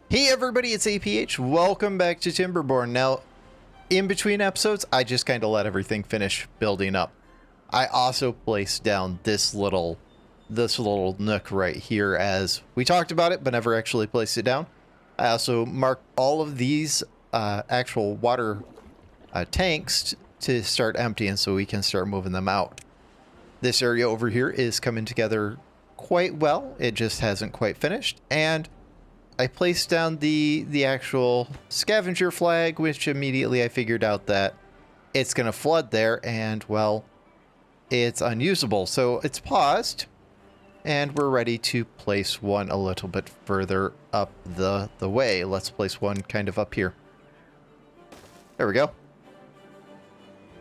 Hey everybody, it's APH. Welcome back to Timberborn. Now, in between episodes, I just kind of let everything finish building up. I also placed down this little nook right here as we talked about it, but never actually placed it down. I also marked all of these actual water tanks to start emptying so we can start moving them out. This area over here is coming together quite well. It just hasn't quite finished, and I placed down the actual scavenger flag, which immediately I figured out that it's going to flood there, and, well, it's unusable. So it's paused, and we're ready to place one a little bit further up the way. Let's place one kind of up here. There we go.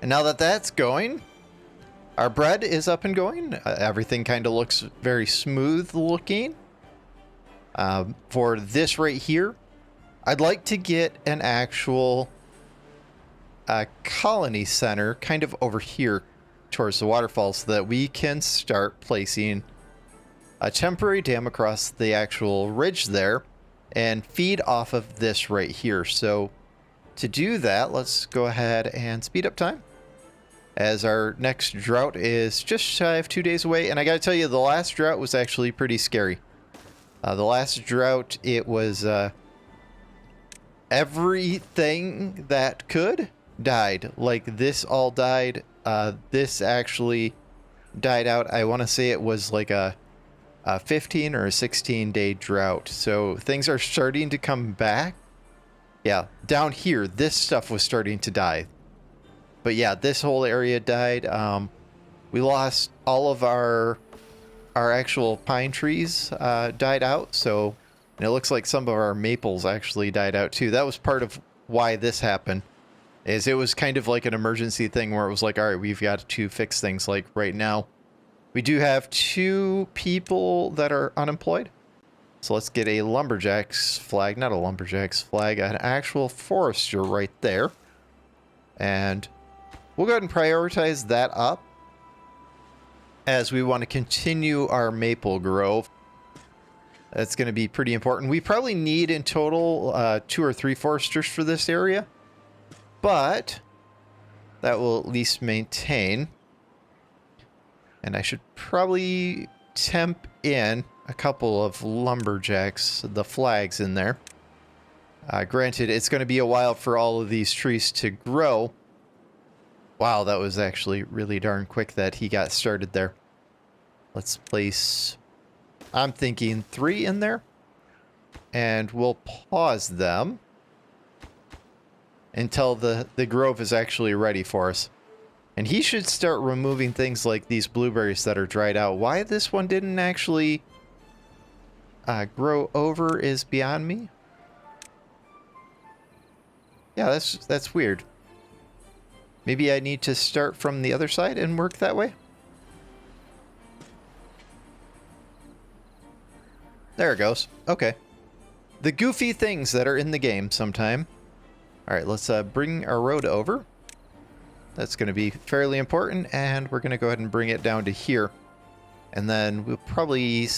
And now that that's going, our bread is up and going. Everything kind of looks very smooth looking. For this right here, I'd like to get an actual colony center kind of over here towards the waterfall so that we can start placing a temporary dam across the actual ridge there and feed off of this right here. So to do that, let's go ahead and speed up time, as our next drought is just shy of 2 days away. And I gotta tell you, the last drought was actually pretty scary. The last drought, it was everything that could died. Like, this all died. This actually died out. I want to say it was like a 15 or a 16-day drought. So things are starting to come back. Yeah, down here, this stuff was starting to die. But yeah, this whole area died. We lost all of our actual pine trees died out, so, and it looks like some of our maples actually died out too. That was part of why this happened, is it was kind of like an emergency thing where it was like, all right, we've got to fix things. Like right now, we do have 2 people that are unemployed. So let's get a lumberjack's flag, not a lumberjack's flag, an actual forester right there. And we'll go ahead and prioritize that up, as we want to continue our maple grove. That's going to be pretty important. We probably need in total 2 or 3 foresters for this area, but that will at least maintain. And I should probably temp in a couple of lumberjacks, the flags in there. Granted, it's going to be a while for all of these trees to grow. Wow, that was actually really darn quick that he got started there. Let's place, I'm thinking 3 in there. And we'll pause them until the grove is actually ready for us. And he should start removing things like these blueberries that are dried out. Why this one didn't actually grow over is beyond me. Yeah, that's weird. Maybe I need to start from the other side and work that way. There it goes. Okay. The goofy things that are in the game sometime. All right, let's bring our road over. That's going to be fairly important, and we're going to go ahead and bring it down to here. And then we'll probably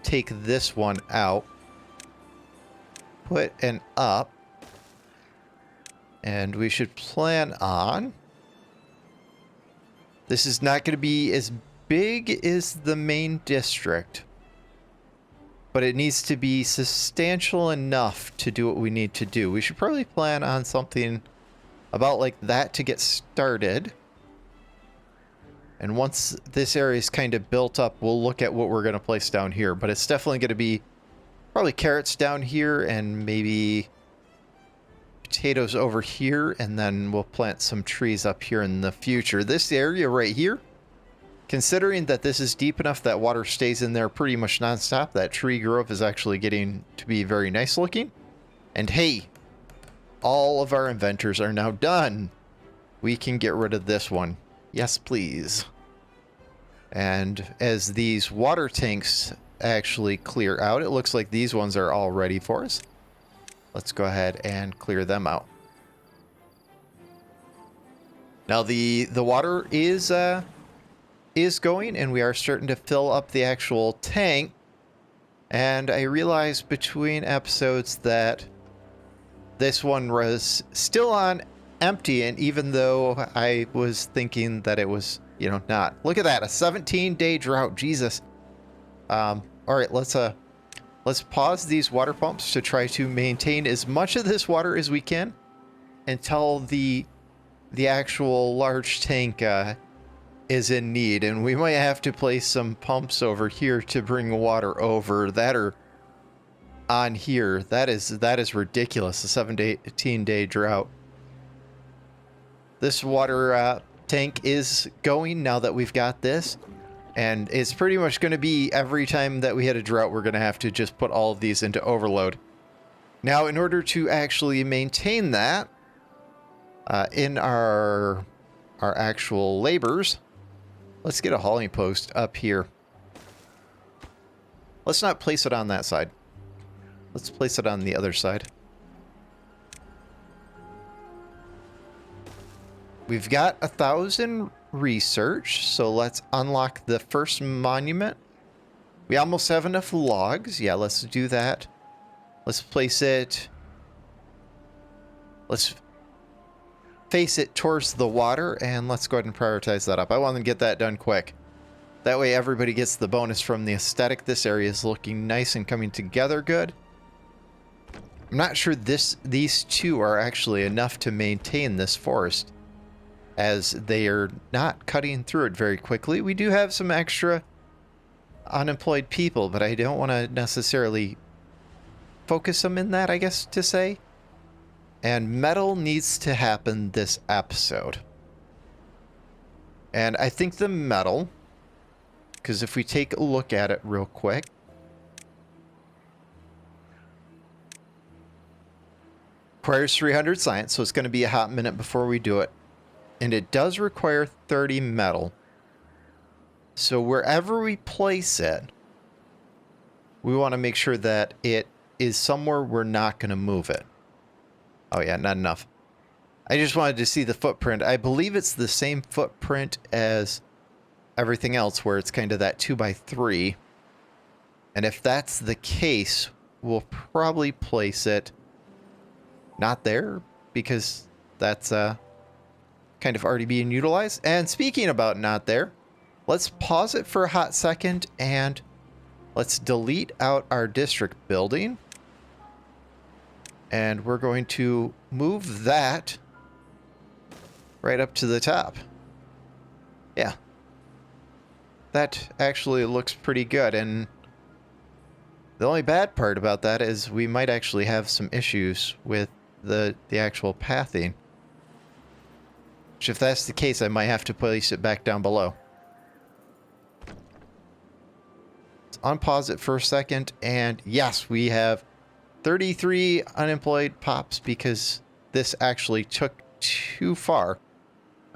take this one out. Put an up. And we should plan on... This is not going to be as big as the main district, but it needs to be substantial enough to do what we need to do. We should probably plan on something about like that to get started. And once this area is kind of built up, we'll look at what we're going to place down here. But it's definitely going to be probably carrots down here and maybe potatoes over here, and then we'll plant some trees up here in the future. This area right here, considering that this is deep enough that water stays in there pretty much nonstop, that tree grove is actually getting to be very nice looking. And hey, all of our inventors are now done. We can get rid of this one. Yes, please. And as these water tanks actually clear out, it looks like these ones are all ready for us. Let's go ahead and clear them out. Now the water is going, and we are starting to fill up the actual tank. And I realized between episodes that this one was still on empty, and even though I was thinking that it was, you know, not. Look at that, a 17-day drought, Jesus. All right, let's pause these water pumps to try to maintain as much of this water as we can until the actual large tank is in need, and we might have to place some pumps over here to bring water over that are on here. That is ridiculous. A 17-day drought. This water tank is going now that we've got this, and it's pretty much going to be every time that we hit a drought, we're going to have to just put all of these into overload. Now, in order to actually maintain that in our actual labors, let's get a hauling post up here. Let's not place it on that side. Let's place it on the other side. We've got 1,000 research, so let's unlock the first monument. We almost have enough logs. Yeah, let's do that. Let's place it. Let's face it towards the water, and let's go ahead and prioritize that up. I want to get that done quick. That way everybody gets the bonus from the aesthetic. This area is looking nice and coming together good. I'm not sure these two are actually enough to maintain this forest, as they are not cutting through it very quickly. We do have some extra unemployed people, but I don't want to necessarily focus them in that, I guess to say. And metal needs to happen this episode. And I think the metal, because if we take a look at it real quick, requires 300 science, so it's going to be a hot minute before we do it. And it does require 30 metal. So wherever we place it, we want to make sure that it is somewhere we're not going to move it. Oh yeah, not enough. I just wanted to see the footprint. I believe it's the same footprint as everything else, where it's kind of that 2x3. And if that's the case, we'll probably place it not there, because that's kind of already being utilized. And speaking about not there, let's pause it for a hot second and let's delete out our district building. And we're going to move that right up to the top. Yeah. That actually looks pretty good. And the only bad part about that is we might actually have some issues with the actual pathing. Which, if that's the case, I might have to place it back down below. Let's unpause it for a second. And yes, we have 33 unemployed pops because this actually took too far.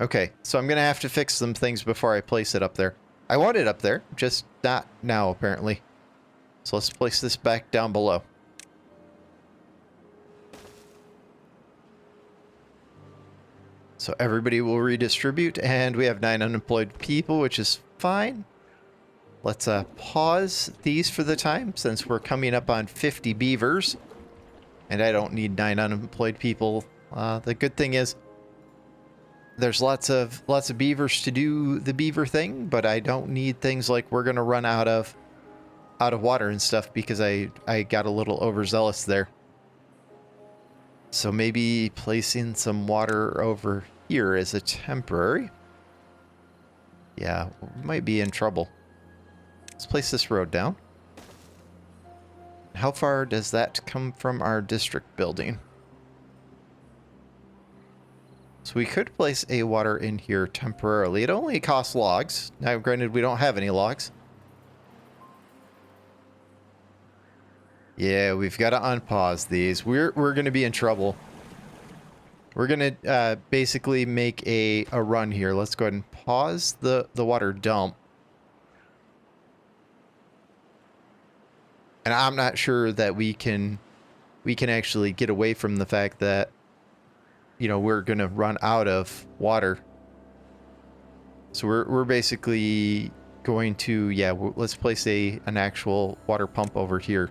Okay, so I'm going to have to fix some things before I place it up there. I want it up there, just not now, apparently. So let's place this back down below. So everybody will redistribute, and we have 9 unemployed people, which is fine. Let's pause these for the time, since we're coming up on 50 beavers. And I don't need 9 unemployed people. The good thing is there's lots of beavers to do the beaver thing, but I don't need things like we're gonna run out of water and stuff, because I got a little overzealous there. So maybe placing some water over here is a temporary. Yeah, we might be in trouble. Let's place this road down. How far does that come from our district building? So we could place a water in here temporarily. It only costs logs. Now, granted, we don't have any logs. Yeah, we've got to unpause these. We're going to be in trouble. We're going to basically make a run here. Let's go ahead and pause the water dump. And I'm not sure that we can actually get away from the fact that, you know, we're going to run out of water. So we're basically going to, yeah, let's place an actual water pump over here.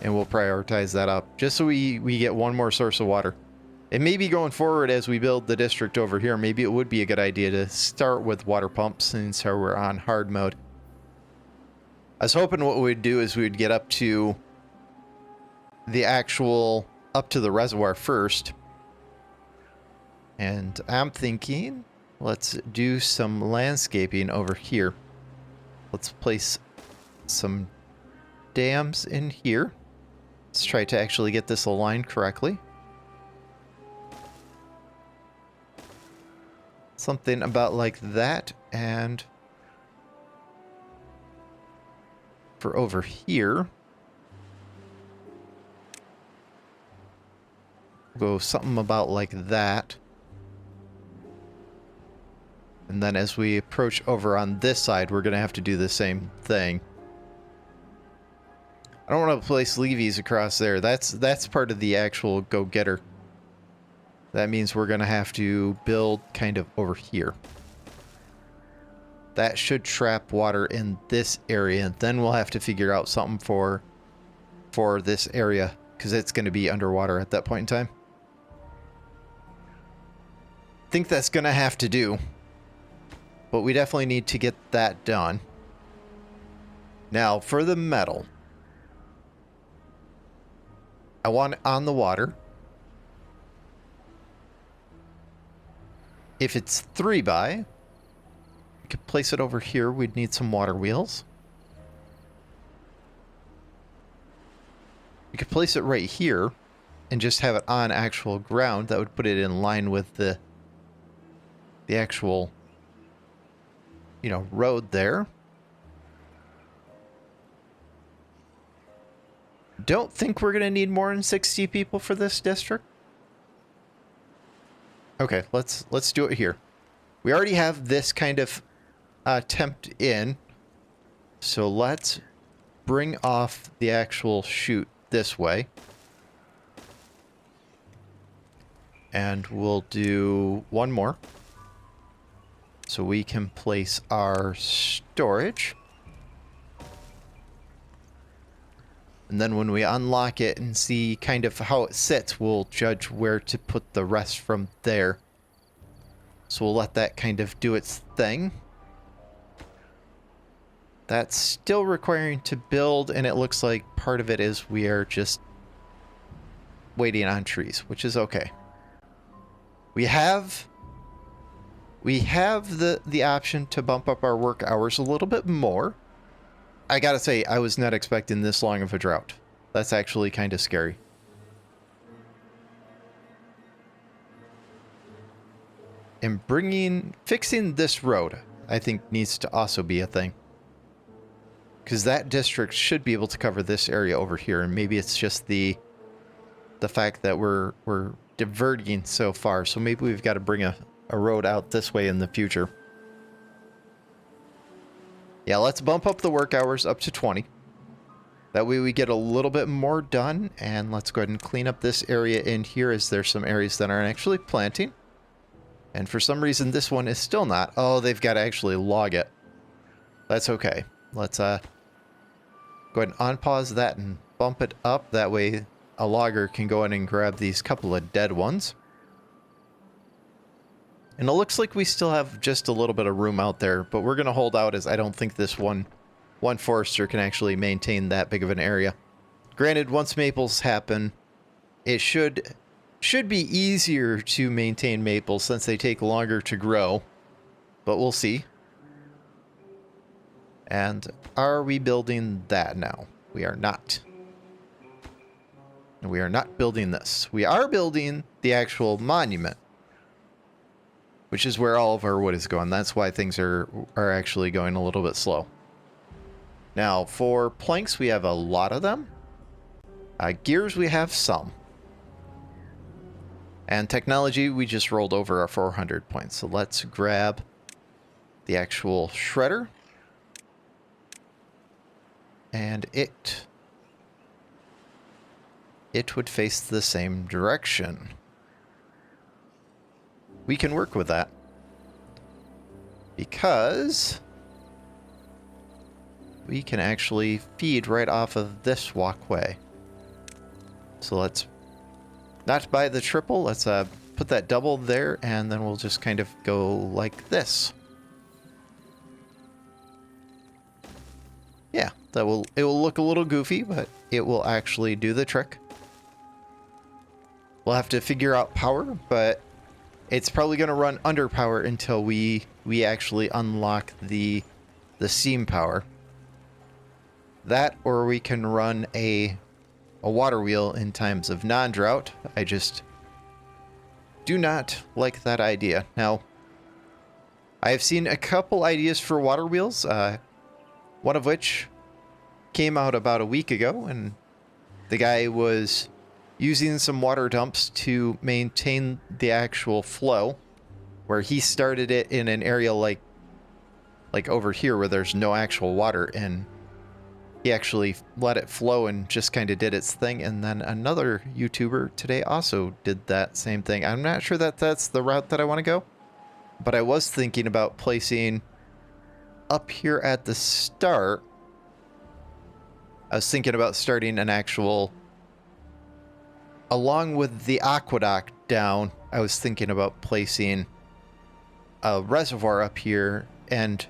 And we'll prioritize that up, just so we get one more source of water. And maybe going forward as we build the district over here, maybe it would be a good idea to start with water pumps since we're on hard mode. I was hoping what we'd do is we'd get up to the reservoir first. And I'm thinking, let's do some landscaping over here. Let's place some dams in here. Let's try to actually get this aligned correctly. Something about like that, and for over here, go something about like that. And then as we approach over on this side, we're going to have to do the same thing. I don't want to place levees across there. That's part of the actual go-getter. That means we're going to have to build kind of over here. That should trap water in this area. And then we'll have to figure out something for this area, because it's going to be underwater at that point in time. I think that's going to have to do. But we definitely need to get that done. Now, for the metal. I want it on the water. If it's 3x, we could place it over here. We'd need some water wheels. We could place it right here and just have it on actual ground. That would put it in line with the actual, you know, road there. Don't think we're going to need more than 60 people for this district. Okay, let's do it here. We already have this kind of tempt in. So let's bring off the actual chute this way. And we'll do one more. So we can place our storage. And then when we unlock it and see kind of how it sits, we'll judge where to put the rest from there. So we'll let that kind of do its thing. That's still requiring to build, and it looks like part of it is we are just waiting on trees, which is okay. We have the option to bump up our work hours a little bit more. I gotta say, I was not expecting this long of a drought. That's actually kind of scary. And fixing this road, I think, needs to also be a thing. Because that district should be able to cover this area over here, and maybe it's just the fact that we're diverting so far. So maybe we've got to bring a road out this way in the future. Yeah, let's bump up the work hours up to 20. That way we get a little bit more done. And let's go ahead and clean up this area in here, as there's some areas that aren't actually planting. And for some reason this one is still not. Oh, they've got to actually log it. That's okay. Let's go ahead and unpause that and bump it up. That way a logger can go in and grab these couple of dead ones. And it looks like we still have just a little bit of room out there, but we're going to hold out, as I don't think this one forester can actually maintain that big of an area. Granted, once maples happen, it should be easier to maintain maples since they take longer to grow, but we'll see. And are we building that now? We are not. We are not building this. We are building the actual monument, which is where all of our wood is going. That's why things are actually going a little bit slow. Now, for planks, we have a lot of them. Gears, we have some. And technology, we just rolled over our 400 points. So let's grab the actual shredder. And it would face the same direction. We can work with that. because we can actually feed right off of this walkway. So let's not buy the triple. Let's put that double there, and then we'll just kind of go like this. Yeah, it will look a little goofy, but it will actually do the trick. We'll have to figure out power, but it's probably going to run under power until we actually unlock the steam power. That, or we can run a water wheel in times of non-drought. I just do not like that idea. Now, I have seen a couple ideas for water wheels, one of which came out about a week ago, and the guy was using some water dumps to maintain the actual flow, where he started it in an area like over here where there's no actual water, and he actually let it flow and just kind of did its thing. And then another YouTuber today also did that same thing. I'm not sure that that's the route that I want to go, but I was thinking about placing up here at the start. I was thinking about starting an actual, along with the aqueduct down, I was thinking about placing a reservoir up here and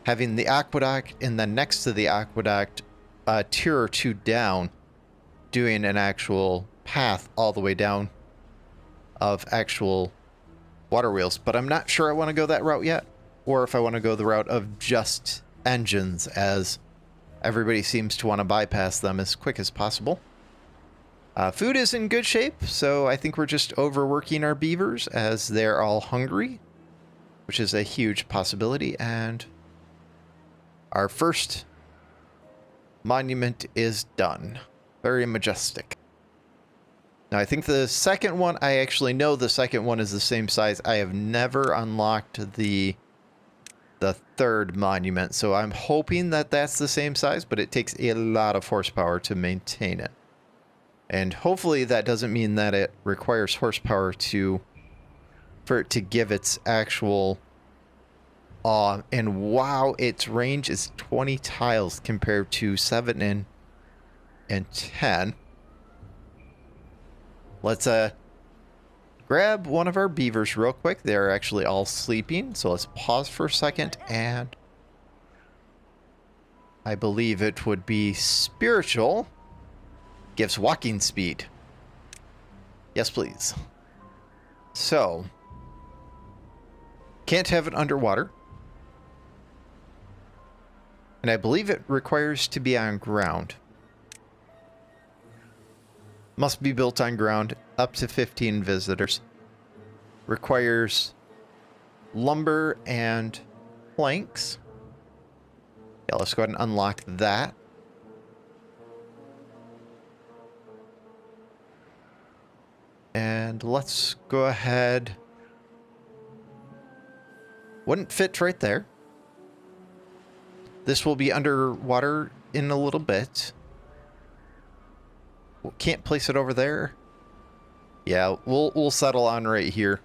having the aqueduct, and then next to the aqueduct, a tier or two down, doing an actual path all the way down of actual water wheels. But I'm not sure I want to go that route yet, or if I want to go the route of just engines, as everybody seems to want to bypass them as quick as possible. Food is in good shape, so I think we're just overworking our beavers as they're all hungry, which is a huge possibility. And our first monument is done. Very majestic. Now, I think the second one, I actually know the second one is the same size. I have never unlocked the third monument, so I'm hoping that that's the same size, but it takes a lot of horsepower to maintain it. And hopefully that doesn't mean that it requires horsepower for it to give its actual awe. And wow, its range is 20 tiles compared to 7 and 10. Let's grab one of our beavers real quick. They're actually all sleeping, so let's pause for a second, and I believe it would be spiritual. Gives walking speed. Yes, please. So, can't have it underwater. And I believe it requires to be on ground. Must be built on ground, up to 15 visitors. Requires lumber and planks. Yeah, let's go ahead and unlock that. And let's go ahead. Wouldn't fit right there. This will be underwater in a little bit. Can't place it over there. Yeah, we'll settle on right here.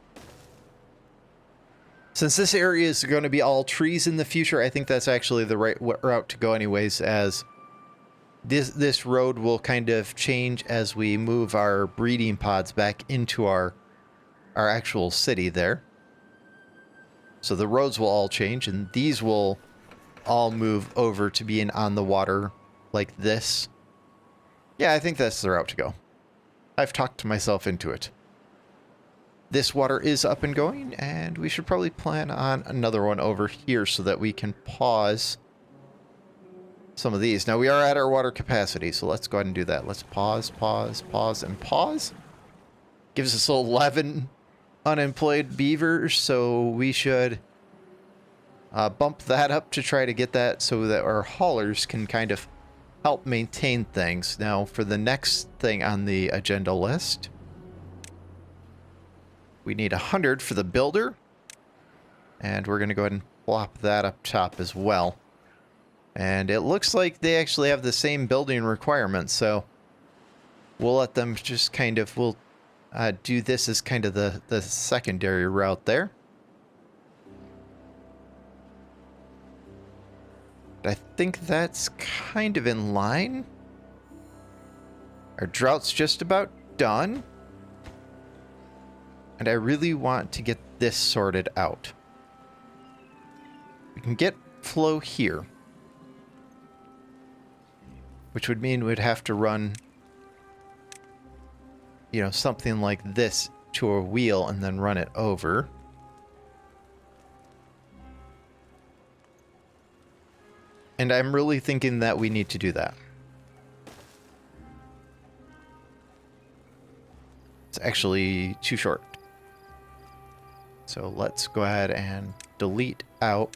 Since this area is going to be all trees in the future, I think that's actually the right route to go anyways, as this road will kind of change as we move our breeding pods back into our actual city there. So the roads will all change, and these will all move over to being on the water like this. Yeah, I think that's the route to go. I've talked myself into it. This water is up and going, and we should probably plan on another one over here so that we can pause some of these. Now, we are at our water capacity, so let's go ahead and do that. Let's pause, and pause. Gives us 11 unemployed beavers, so we should bump that up to try to get that so that our haulers can kind of help maintain things. Now, for the next thing on the agenda list, we need 100 for the builder, and we're going to go ahead and plop that up top as well. And it looks like they actually have the same building requirements, so we'll let them just kind of, we'll do this as kind of the secondary route there. I think that's kind of in line. Our drought's just about done. And I really want to get this sorted out. We can get flow here. Which would mean we'd have to run, you know, something like this to a wheel and then run it over. And I'm really thinking that we need to do that. It's actually too short. So let's go ahead and delete out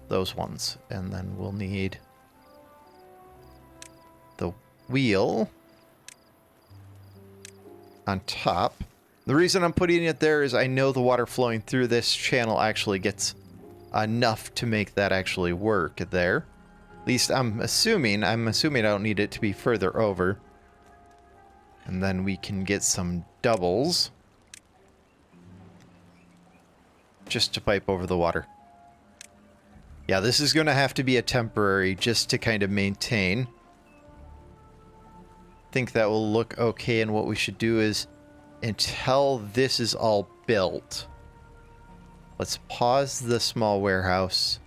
those ones. And then we'll need the wheel on top. The reason I'm putting it there is I know the water flowing through this channel actually gets enough to make that actually work there. At least I'm assuming I don't need it to be further over. And then we can get some doubles just to pipe over the water. Yeah, this is going to have to be a temporary just to kind of maintain. I think that will look okay, and what we should do is until this is all built, let's pause the small warehouse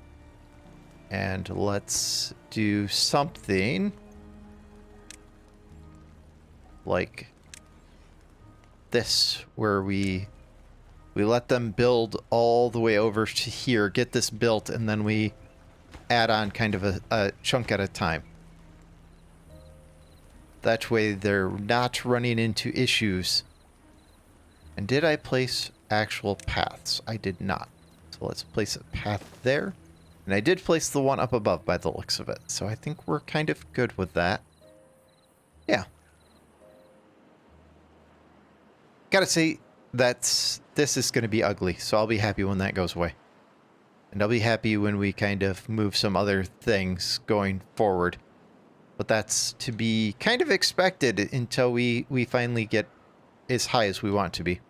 and let's do something like this, where we let them build all the way over to here, get this built, and then we add on kind of a chunk at a time. That way they're not running into issues. And did I place actual paths? I did not. So let's place a path there. And I did place the one up above by the looks of it. So I think we're kind of good with that. Yeah. Gotta say, this is going to be ugly. So I'll be happy when that goes away. And I'll be happy when we kind of move some other things going forward. But that's to be kind of expected until we finally get as high as we want to be.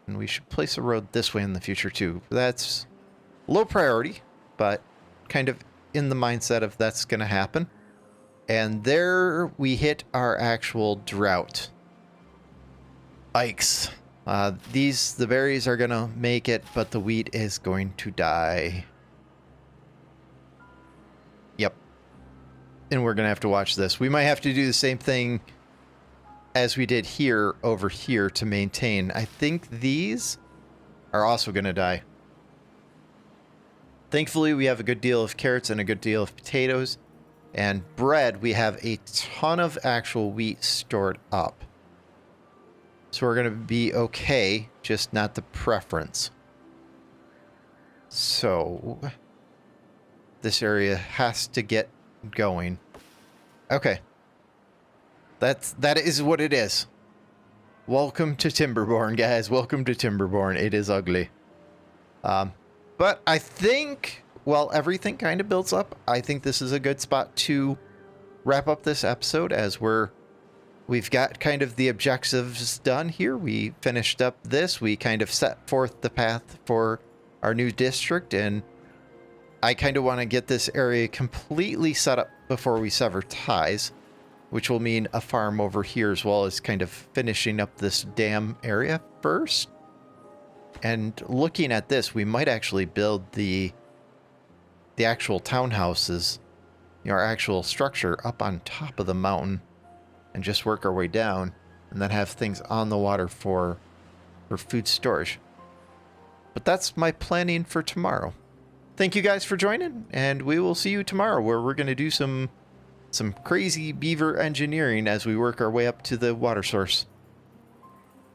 And we should place a road this way in the future too. That's low priority, but kind of in the mindset of that's going to happen. And there we hit our actual drought. Yikes. The berries are going to make it, but the wheat is going to die. Yep. And we're going to have to watch this. We might have to do the same thing as we did here over here to maintain. I think these are also going to die. Thankfully, we have a good deal of carrots and a good deal of potatoes. And bread, we have a ton of actual wheat stored up. So we're going to be okay, just not the preference. So this area has to get going. Okay. That is what it is. Welcome to Timberborn, guys. Welcome to Timberborn. It is ugly. But I think, well, everything kind of builds up. I think this is a good spot to wrap up this episode, as we've got kind of the objectives done here. We finished up this. We kind of set forth the path for our new district, and I kind of want to get this area completely set up before we sever ties, which will mean a farm over here, as well as kind of finishing up this dam area first. And looking at this, we might actually build the actual townhouses, you know, our actual structure up on top of the mountain and just work our way down, and then have things on the water for food storage. But that's my planning for tomorrow. Thank you guys for joining, and we will see you tomorrow, where we're going to do some crazy beaver engineering as we work our way up to the water source.